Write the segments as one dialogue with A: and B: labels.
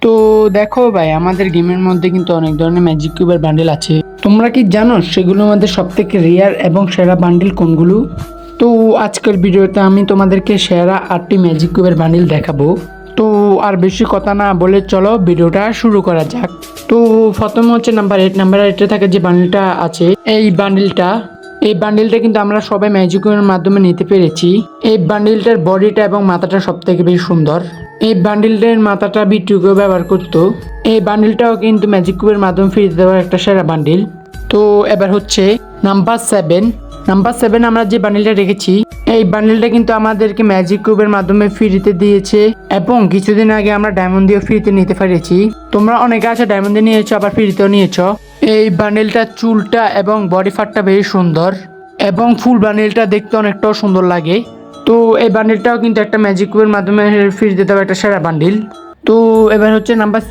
A: তো দেখো ভাই, আমাদের গেমের মধ্যে কিন্তু অনেক ধরনের ম্যাজিক কিউবের বান্ডেল আছে। তোমরা কি জানো সেগুলোর মধ্যে সব থেকে রেয়ার এবং সেরা বান্ডেল কোনগুলো? তো আজকের ভিডিওতে আমি তোমাদেরকে সেরা 8টি ম্যাজিক কিউবের বান্ডেল দেখাবো। তো আর বেশি কথা না বলে চলো ভিডিওটা শুরু করা যাক। তো প্রথমে হচ্ছে নাম্বার 8 থাকে যে বান্ডেলটা আছে, এই বান্ডিলটা কিন্তু আমরা সবাই ম্যাজিকের মাধ্যমে নিতে পেরেছি। এই বান্ডিলটার বডিটা এবং মাথাটা সব থেকে বেশি সুন্দর। এই বান্ডিলটার মাথাটা বিট্টুকেও ব্যবহার করতো। এই বান্ডিলটাও কিন্তু ম্যাজিক কিউবের মাধ্যমে ফিরে দেওয়ার একটা সেরা বান্ডিল। তো এবার হচ্ছে নাম্বার 7 আমরা যে বান্ডিলটা রেখেছি, এই বান্ডিলটা কিন্তু আমাদেরকে ম্যাজিক কিউবের মাধ্যমে ফ্রিতে দিয়েছে এবং কিছুদিন আগে আমরা ডায়মন্ড দিয়ে ফ্রিতে নিতে পেরেছি। তোমরা অনেকে আছে ডায়মন্ড দিয়ে নিয়েছো, আবার ফ্রিতেও নিয়েছো। এই বান্ডিলটার চুলটা এবং বডি পার্টটা বেশ সুন্দর এবং ফুল বান্ডিলটা দেখতে অনেকটাও সুন্দর লাগে। তো এই বান্ডিলটাও কিন্তু একটা ম্যাজিক কিউবের মাধ্যমে ফ্রিতে দেওয়া একটা সেরা বান্ডিল। তো এবার হচ্ছে নাম্বার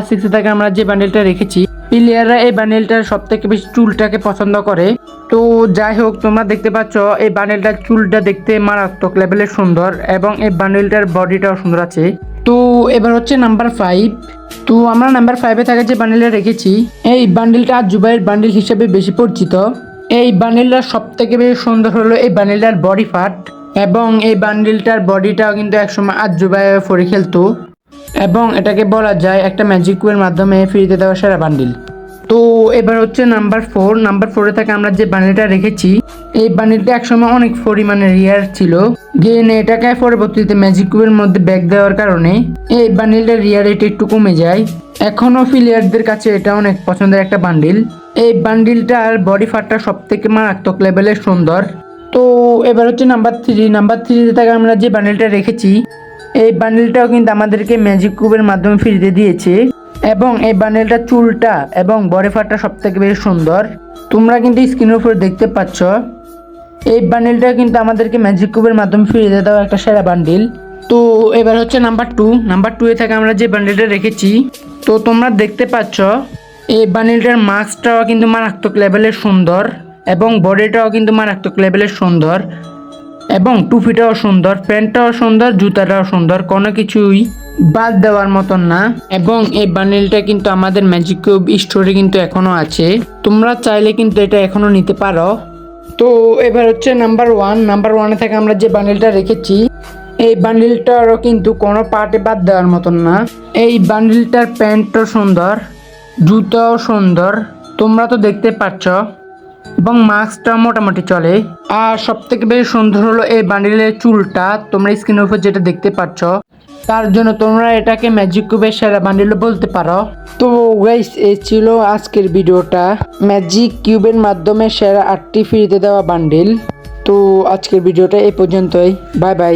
A: 6 থেকে আমরা যে বান্ডিলটা রেখেছি, প্লেয়াররা এই বান্ডিলটার সব থেকে বেশি চুলটাকে পছন্দ করে। তো যাই হোক, তোমরা দেখতে পাচ্ছ এই বান্ডিলটার চুলটা দেখতে মারাত্মক লেভেলের সুন্দর এবং এই বান্ডিলটার বডিটাও সুন্দর আছে। তো এবার হচ্ছে নাম্বার 5। তো আমরা নাম্বার 5 থাকা যে বান্ডিলটা রেখেছি, এই বান্ডিলটা জুবাইয়ের বান্ডিল হিসেবে বেশি পরিচিত। এই বান্ডিলটার সব থেকে বেশি সুন্দর হলো এই বান্ডিলটার বডি পার্ট এবং এই বান্ডিলটার বডিটাও কিন্তু একসময় জুবাই ফরি খেলতো এবং এটাকে বলা যায় একটা ম্যাজিক কিউবের মাধ্যমে ফ্রিতে দেওয়া সেরা বান্ডিল। তো এবার হচ্ছে নাম্বার 4 থেকে আমরা যে বান্ডিলটা রেখেছি, এই বান্ডিলটা একসময় অনেক পরিমাণে রেয়ার ছিল। গেন এটাকে পরবর্তীতে ম্যাজিক কিউবের মধ্যে ব্যাগ দেওয়ার কারণে এই বান্ডিলটার রেয়ার রেট একটু কমে যায়। এখনো প্লেয়ারদের কাছে এটা অনেক পছন্দের একটা বান্ডিল। এই বান্ডিলটার বডি পার্টটা সব থেকে মারাত্মক লেভেলের সুন্দর। তো এবার হচ্ছে নাম্বার 3 থেকে আমরা যে বান্ডিলটা রেখেছি, এই বান্ডিলটাও কিন্তু আমাদেরকে ম্যাজিক কিউবের মাধ্যমে ফ্রিতে দিয়েছে এবং এই বান্ডিলটার চুলটা এবং বডি পার্টটা সব থেকে বেশি সুন্দর। তোমরা কিন্তু স্ক্রিনের উপর দেখতে পাচ্ছ এই বান্ডিলটা কিন্তু আমাদেরকে ম্যাজিক কিউবের মাধ্যমে ফ্রিতে দেওয়া একটা সেরা বান্ডিল। তো এবার হচ্ছে নাম্বার 2 থেকে আমরা যে বান্ডিলটা রেখেছি, তো তোমরা দেখতে পাচ্ছ এই বান্ডিলটার মাস্কটাও কিন্তু মারাত্মক লেভেলের সুন্দর এবং বডিটাও কিন্তু মারাত্মক লেভেলের সুন্দর এবং টুপিটাও সুন্দর, প্যান্টটাও সুন্দর, জুতাটাও সুন্দর, কোনো কিছুই বাদ দেওয়ার মতন না। এবং এই বান্ডিলটা কিন্তু আমাদের ম্যাজিক কিউব স্টোরে কিন্তু এখনো আছে, তোমরা চাইলে কিন্তু এটা এখনো নিতে পারো। তো এবার হচ্ছে নাম্বার 1 থেকে আমরা যে বান্ডিলটা রেখেছি, এই বান্ডিলটারও কিন্তু কোনো পার্টে বাদ দেওয়ার মতন না। এই বান্ডিলটার প্যান্টটাও সুন্দর, জুতাও সুন্দর, তোমরা তো দেখতে পাচ্ছ এবং মাস্কটা মোটামুটি চলে। আর সব থেকে বেশি সুন্দর হলো এই বান্ডিলের চুলটা, তোমরা স্ক্রিনের উপর যেটা দেখতে পাচ্ছ, তার জন্য তোমরা এটাকে ম্যাজিক কিউবের সেরা বান্ডিলও বলতে পারো। তো গাইস, এই ছিল আজকের ভিডিওটা, ম্যাজিক কিউবের মাধ্যমে সেরা 8টি ফ্রিতে দেওয়া বান্ডিল। তো আজকের ভিডিওটা এই পর্যন্তই, বাই বাই।